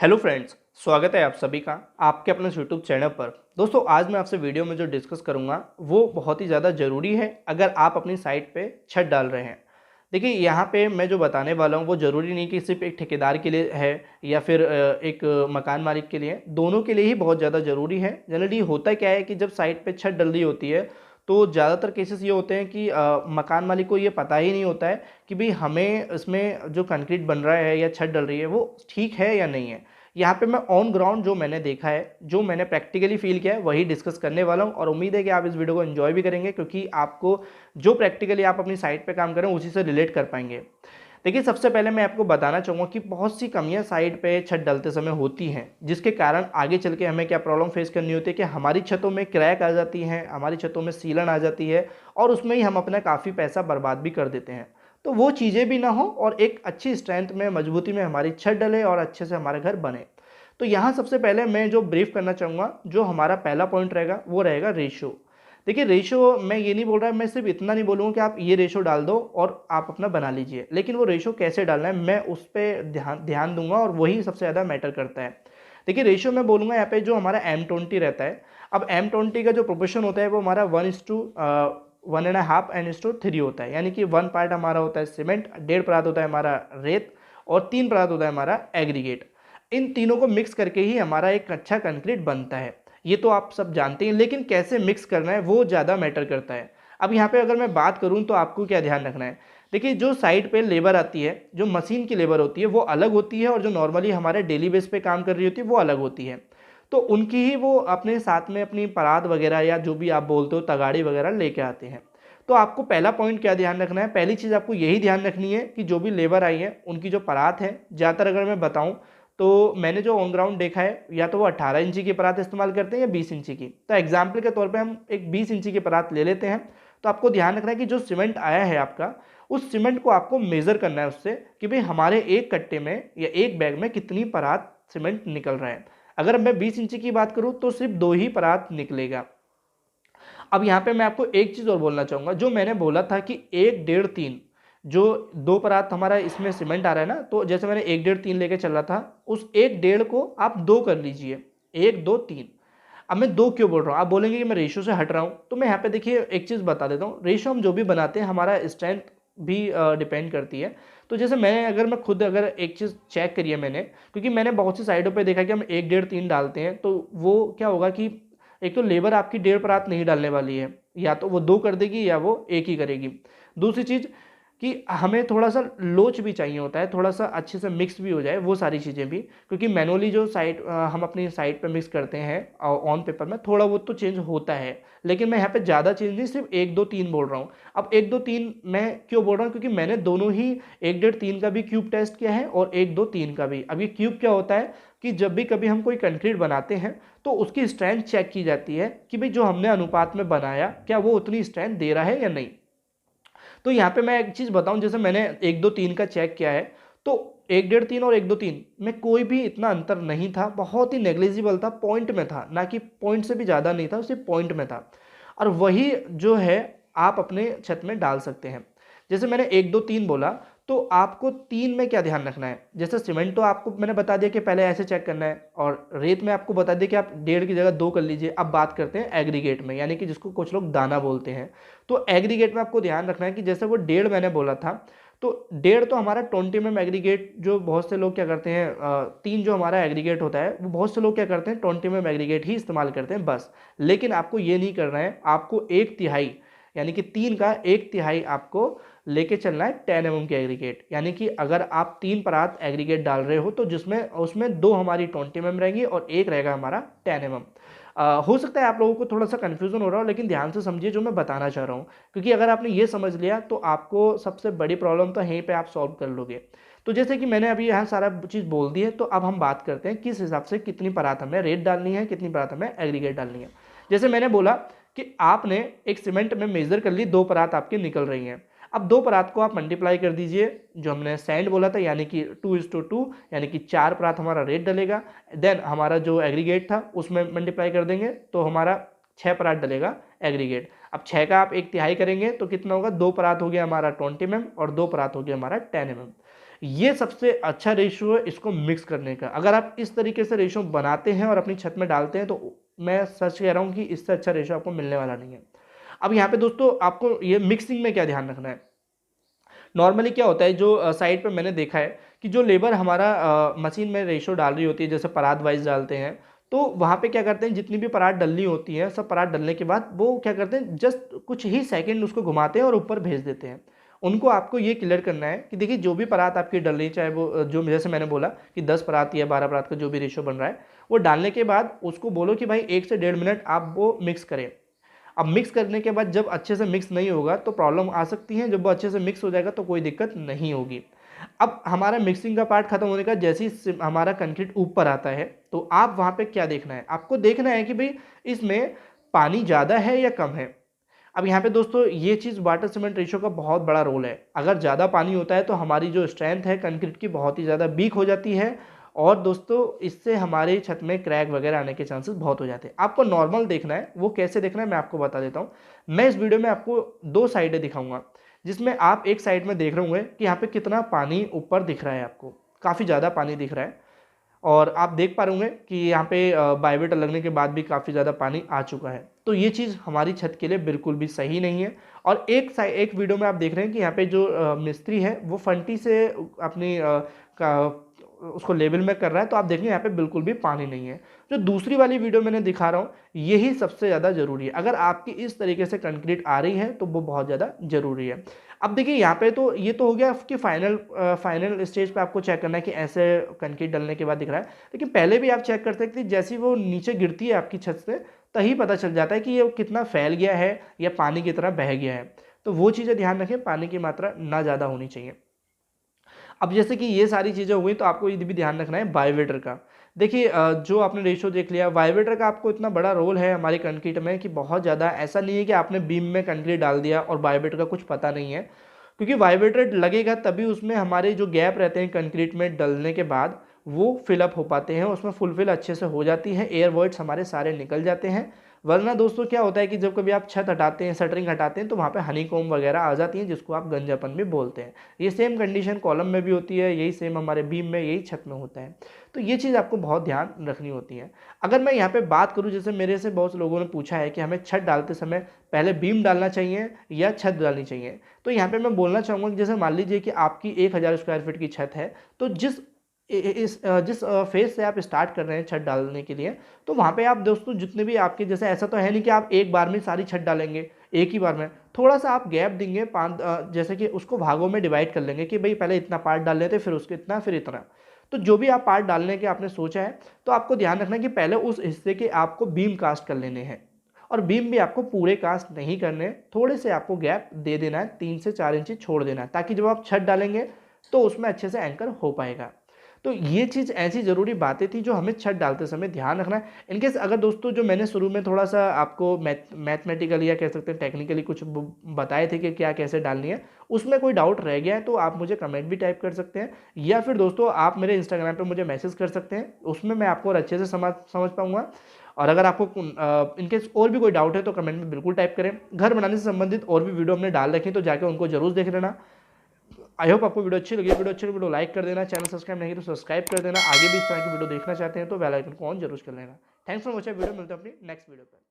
Hello friends, स्वागत है आप सभी का आपके अपने यूट्यूब चैनल पर। दोस्तों, आज मैं आपसे वीडियो में जो डिस्कस करूंगा वो बहुत ही ज़्यादा ज़रूरी है अगर आप अपनी साइट पे छत डाल रहे हैं। देखिए, यहाँ पे मैं जो बताने वाला हूँ वो ज़रूरी नहीं कि सिर्फ एक ठेकेदार के लिए है या फिर एक मकान मालिक के लिए। दोनों के लिए ही बहुत ज़्यादा ज़रूरी है। जनरली होता क्या है कि जब साइट पे छत डल रही होती है तो ज़्यादातर केसेस ये होते हैं कि मकान मालिक को ये पता ही नहीं होता है कि भाई हमें इसमें जो कंक्रीट बन रहा है या छत डल रही है वो ठीक है या नहीं है। यहाँ पे मैं ऑन ग्राउंड जो मैंने देखा है, जो मैंने प्रैक्टिकली फील किया है, वही डिस्कस करने वाला हूँ और उम्मीद है कि आप इस वीडियो को एंजॉय भी करेंगे, क्योंकि आपको जो प्रैक्टिकली आप अपनी साइट पे काम करें उसी से रिलेट कर पाएंगे। देखिए, सबसे पहले मैं आपको बताना चाहूँगा कि बहुत सी कमियां साइट पे छत डलते समय होती हैं, जिसके कारण आगे चल के हमें क्या प्रॉब्लम फेस करनी होती है कि हमारी छतों में क्रैक आ जाती है, हमारी छतों में सीलन आ जाती है और उसमें ही हम अपना काफ़ी पैसा बर्बाद भी कर देते हैं। तो वो चीज़ें भी ना हो और एक अच्छी स्ट्रेंथ में, मजबूती में हमारी छत डले और अच्छे से हमारा घर बने। तो यहाँ सबसे पहले मैं जो ब्रीफ करना चाहूँगा, जो हमारा पहला पॉइंट रहेगा वो रहेगा रेशो। देखिए, रेशो मैं ये नहीं बोल रहा, मैं सिर्फ इतना नहीं बोलूँगा कि आप ये रेशो डाल दो और आप अपना बना लीजिए, लेकिन वो रेशो कैसे डालना है मैं उस पर ध्यान ध्यान दूंगा और वही सबसे ज़्यादा मैटर करता है। देखिए, रेशो मैं बोलूँगा यहाँ पे जो हमारा M20 रहता है। अब M20 का जो प्रोपोर्शन होता है वो हमारा 1:1.5 होता है, यानी कि 1 पार्ट हमारा होता है सीमेंट, 1.5 पार्ट होता है हमारा रेत और 3 पार्ट होता है हमारा एग्रीगेट। इन तीनों को मिक्स करके ही हमारा एक अच्छा कंक्रीट बनता है। ये तो आप सब जानते हैं, लेकिन कैसे मिक्स करना है वो ज़्यादा मैटर करता है। अब यहाँ पे अगर मैं बात करूँ तो आपको क्या ध्यान रखना है। देखिए, जो साइट पे लेबर आती है, जो मशीन की लेबर होती है वो अलग होती है और जो नॉर्मली हमारे डेली बेस पे काम कर रही होती है वो अलग होती है। तो उनकी ही वो अपने साथ में अपनी परात वगैरह या जो भी आप बोलते हो तगाड़ी वगैरह लेके आते हैं। तो आपको पहला पॉइंट क्या ध्यान रखना है, पहली चीज़ आपको यही ध्यान रखनी है कि जो भी लेबर आई है उनकी जो परात है, ज़्यादातर अगर मैं बताऊँ तो मैंने जो ऑन ग्राउंड देखा है या तो वो 18 इंची की परात इस्तेमाल करते हैं या 20 इंची की। तो एग्जाम्पल के तौर पे हम एक 20 इंची की परात ले लेते हैं। तो आपको ध्यान रखना है कि जो सीमेंट आया है आपका, उस सीमेंट को आपको मेज़र करना है उससे कि भाई हमारे एक कट्टे में या एक बैग में कितनी परात सीमेंट निकल रहा है। अगर मैं 20 इंची की बात करूँ तो सिर्फ 2 ही परात निकलेगा। अब यहाँ पे मैं आपको एक चीज़ और बोलना चाहूँगा, जो मैंने बोला था कि 1, 1.5, 3, जो 2 परात हमारा इसमें सीमेंट आ रहा है ना, तो जैसे मैंने 1, 1.5, 3 लेके चल रहा था, उस 1, 1.5 को आप 2 कर लीजिए। 1, 2, 3। अब मैं 2 क्यों बोल रहा हूँ? आप बोलेंगे कि मैं रेशियो से हट रहा हूँ, तो मैं यहाँ पे देखिए एक चीज़ बता देता हूँ। रेशियो हम जो भी बनाते हैं हमारा स्ट्रेंथ भी डिपेंड करती है। तो जैसे मैं खुद अगर एक चीज़ चेक करी है मैंने, क्योंकि मैंने बहुत सी साइटों पे देखा कि हम 1, 1.5, 3 डालते हैं, तो वो क्या होगा कि एक तो लेबर आपकी 1.5 परात नहीं डालने वाली है, या तो वो 2 कर देगी या वो 1 ही करेगी। दूसरी चीज़ कि हमें थोड़ा-सा लोच भी चाहिए होता है, थोड़ा-सा अच्छे से मिक्स भी हो जाए वो सारी चीज़ें भी, क्योंकि मैनुअली जो हम अपनी साइट पे मिक्स करते हैं ऑन पेपर में थोड़ा बहुत तो चेंज होता है, लेकिन मैं यहाँ पे ज़्यादा चेंज नहीं, सिर्फ 1, 2, 3 बोल रहा हूँ। अब 1, 2, 3 मैं क्यों बोल रहा हूँ, क्योंकि मैंने दोनों ही 1, 1.5, 3 का भी क्यूब टेस्ट किया है और 1, 2, 3 का भी। अब ये क्यूब क्या होता है कि जब भी कभी हम कोई कंक्रीट बनाते हैं तो उसकी स्ट्रेंथ चेक की जाती है कि भाई जो हमने अनुपात में बनाया क्या वो उतनी स्ट्रेंथ दे रहा है या नहीं। तो यहाँ पे मैं एक चीज़ बताऊँ, जैसे मैंने 1, 2, 3 का चेक किया है, तो 1, 1.5, 3 और 1, 2, 3 में कोई भी इतना अंतर नहीं था, बहुत ही नेग्लिजिबल था, पॉइंट में था, ना कि पॉइंट से भी ज़्यादा नहीं था, सिर्फ पॉइंट में था। और वही जो है आप अपने छत में डाल सकते हैं। जैसे मैंने 1, 2, 3 बोला, तो आपको 3 में क्या ध्यान रखना है। जैसे सीमेंट तो आपको मैंने बता दिया कि पहले ऐसे चेक करना है, और रेत में आपको बता दिया कि आप 1.5 की जगह 2 कर लीजिए। अब बात करते हैं एग्रीगेट में, यानी कि जिसको कुछ लोग दाना बोलते हैं। तो एग्रीगेट में आपको ध्यान रखना है कि जैसे वो 1.5 मैंने बोला था, तो 1.5 तो हमारा 20 एग्रीगेट, जो बहुत से लोग क्या करते हैं, 3 जो हमारा एग्रीगेट होता है वो बहुत से लोग क्या करते हैं 20 एग्रीगेट ही इस्तेमाल करते हैं बस। लेकिन आपको ये नहीं करना है, आपको 1/3 यानी कि 3 का 1/3 आपको लेके चलना है 10 mm के एग्रीगेट। यानी कि अगर आप 3 परात एग्रीगेट डाल रहे हो तो जिसमें उसमें 2 हमारी 20 mm रहेंगी और 1 रहेगा हमारा 10 mm। हो सकता है आप लोगों को थोड़ा सा कन्फ्यूजन हो रहा हो, लेकिन ध्यान से समझिए जो मैं बताना चाह रहा हूँ, क्योंकि अगर आपने ये समझ लिया तो आपको सबसे बड़ी प्रॉब्लम तो यहीं पे आप सॉल्व कर लोगे। तो जैसे कि मैंने अभी यहाँ सारा चीज़ बोल दी है, तो अब हम बात करते हैं किस हिसाब से कितनी परात हमें रेत डालनी है, कितनी परात हमें एग्रीगेट डालनी है। जैसे मैंने बोला कि आपने एक सीमेंट में मेजर कर ली, 2 परात आपकी निकल रही हैं। अब 2 परात को आप मल्टीप्लाई कर दीजिए, जो हमने सैंड बोला था, यानी कि 2:2, यानी कि 4 परात हमारा रेत डलेगा। देन हमारा जो एग्रीगेट था उसमें मल्टीप्लाई कर देंगे तो हमारा 6 परात डलेगा एग्रीगेट। अब 6 का आप 1/3 करेंगे तो कितना होगा, 2 परात हो गया हमारा 20 mm और 2 परात हो गया हमारा 10 mm। ये सबसे अच्छा रेशियो है इसको मिक्स करने का। अगर आप इस तरीके से रेशियो बनाते हैं और अपनी छत में डालते हैं तो मैं सच कह रहा हूँ कि इससे अच्छा रेशियो आपको मिलने वाला नहीं है। अब यहाँ पे दोस्तों आपको ये मिक्सिंग में क्या ध्यान रखना है। नॉर्मली क्या होता है, जो साइड पे मैंने देखा है कि जो लेबर हमारा मशीन में रेशो डाल रही होती है, जैसे परात वाइज डालते हैं, तो वहाँ पे क्या करते हैं, जितनी भी परात डलनी होती है सब परात डलने के बाद वो क्या करते हैं, जस्ट कुछ ही सेकंड उसको घुमाते हैं और ऊपर भेज देते हैं। उनको आपको ये क्लियर करना है कि देखिए जो भी परात आपकी डल रही है, चाहे वो जो जैसे मैंने बोला कि 10 परात या 12 परात का जो भी रेशो बन रहा है, वो डालने के बाद उसको बोलो कि भाई 1 से 1.5 मिनट आप वो मिक्स करें। अब मिक्स करने के बाद जब अच्छे से मिक्स नहीं होगा तो प्रॉब्लम आ सकती है, जब वो अच्छे से मिक्स हो जाएगा तो कोई दिक्कत नहीं होगी। अब हमारा मिक्सिंग का पार्ट खत्म होने का जैसे ही हमारा कंक्रीट ऊपर आता है, तो आप वहाँ पे क्या देखना है, आपको देखना है कि भाई इसमें पानी ज़्यादा है या कम है। अब यहाँ पे दोस्तों ये चीज़ वाटर सीमेंट रेशियो का बहुत बड़ा रोल है। अगर ज़्यादा पानी होता है तो हमारी जो स्ट्रेंथ है कंक्रीट की बहुत ही ज़्यादा वीक हो जाती है, और दोस्तों इससे हमारे छत में क्रैक वगैरह आने के चांसेस बहुत हो जाते हैं। आपको नॉर्मल देखना है, वो कैसे देखना है मैं आपको बता देता हूँ। मैं इस वीडियो में आपको 2 साइडें दिखाऊंगा, जिसमें आप एक साइड में देख रहे होंगे कि यहाँ पे कितना पानी ऊपर दिख रहा है, आपको काफ़ी ज़्यादा पानी दिख रहा है, और आप देख पा रहे होंगे कि यहाँ पे बायोवेटर लगने के बाद भी काफ़ी ज़्यादा पानी आ चुका है। तो ये चीज़ हमारी छत के लिए बिल्कुल भी सही नहीं है। और एक वीडियो में आप देख रहे हैं कि यहाँ पे जो मिस्त्री है वो फंटी से अपनी उसको लेवल में कर रहा है, तो आप देखेंगे यहाँ पे बिल्कुल भी पानी नहीं है। जो दूसरी वाली वीडियो मैंने दिखा रहा हूँ यही सबसे ज़्यादा ज़रूरी है। अगर आपकी इस तरीके से कंक्रीट आ रही है तो वो बहुत ज़्यादा ज़रूरी है। अब देखिए यहाँ पे तो ये तो हो गया कि फाइनल स्टेज पे आपको चेक करना है कि ऐसे कंक्रीट डलने के बाद दिख रहा है, लेकिन पहले भी आप चेक कर सकते हैं। जैसे वो नीचे गिरती है आपकी छत से तभी पता चल जाता है कि ये कितना फैल गया है या पानी की तरह बह गया है। तो वो चीज़ें ध्यान रखें, पानी की मात्रा ना ज़्यादा होनी चाहिए। अब जैसे कि ये सारी चीज़ें हो गई, तो आपको ये भी ध्यान रखना है बायोवेटर का। देखिए जो आपने रेशो देख लिया, बायोवेटर का आपको इतना बड़ा रोल है हमारे कंक्रीट में कि बहुत ज़्यादा ऐसा नहीं है कि आपने बीम में कंक्रीट डाल दिया और बायोवेटर का कुछ पता नहीं है, क्योंकि बायोवेटर लगेगा तभी उसमें हमारे जो गैप रहते हैं कंक्रीट में डलने के बाद वो फिलअप हो पाते हैं, उसमें फुलफिल अच्छे से हो जाती है, एयर वॉइड्स हमारे सारे निकल जाते हैं। वरना दोस्तों क्या होता है कि जब कभी आप छत हटाते हैं, शटरिंग हटाते हैं, तो वहाँ पे हनीकॉम्ब वगैरह आ जाती हैं, जिसको आप गंजापन भी बोलते हैं। ये सेम कंडीशन कॉलम में भी होती है, यही सेम हमारे बीम में, यही छत में होता है। तो ये चीज़ आपको बहुत ध्यान रखनी होती है। अगर मैं यहाँ पे बात करूँ, जैसे मेरे से बहुत से लोगों ने पूछा है कि हमें छत डालते समय पहले बीम डालना चाहिए या छत डालनी चाहिए, तो यहाँ पे मैं बोलना चाहूँगा कि जैसे मान लीजिए कि आपकी 1000 स्क्वायर फीट की छत है, तो जिस फेज से आप स्टार्ट कर रहे हैं छत डालने के लिए, तो वहाँ पे आप दोस्तों जितने भी आपके, जैसे ऐसा तो है नहीं कि आप एक बार में सारी छत डालेंगे, एक ही बार में थोड़ा सा आप गैप देंगे, जैसे कि उसको भागों में डिवाइड कर लेंगे कि भाई पहले इतना पार्ट डाल लेते, फिर उसके इतना, फिर इतना। तो जो भी आप पार्ट डालने के आपने सोचा है, तो आपको ध्यान रखना है कि पहले उस हिस्से के आपको बीम कास्ट कर लेने हैं, और बीम भी आपको पूरे कास्ट नहीं करने, थोड़े से आपको गैप दे देना है, 3 से 4 इंची छोड़ देना है, ताकि जब आप छत डालेंगे तो उसमें अच्छे से एंकर हो पाएगा। तो ये चीज़ ऐसी ज़रूरी बातें थी जो हमें छत डालते समय ध्यान रखना है। इनकेस अगर दोस्तों जो मैंने शुरू में थोड़ा सा आपको मैथमेटिकली या कह सकते हैं टेक्निकली कुछ बताए थे कि क्या कैसे डालनी है, उसमें कोई डाउट रह गया है तो आप मुझे कमेंट भी टाइप कर सकते हैं, या फिर दोस्तों आप मेरे इंस्टाग्राम पे मुझे मैसेज कर सकते हैं, उसमें मैं आपको और अच्छे से समझ पाऊँगा। और अगर आपको इनकेस और भी कोई डाउट है तो कमेंट में बिल्कुल टाइप करें। घर बनाने से संबंधित और भी वीडियो हमने डाल रखी, तो जाकर उनको जरूर देख लेना। आई होप आपको वीडियो अच्छी लगी। वीडियो लाइक कर देना, चैनल सब्सक्राइब नहीं तो सब्सक्राइब कर देना। आगे भी इस तरह की वीडियो देखना चाहते हैं तो बेल आइकन को ऑन जरूर कर लेना। थैंक्स फॉर वॉचिंग वीडियो, मिलते हैं अपनी नेक्स्ट वीडियो पर।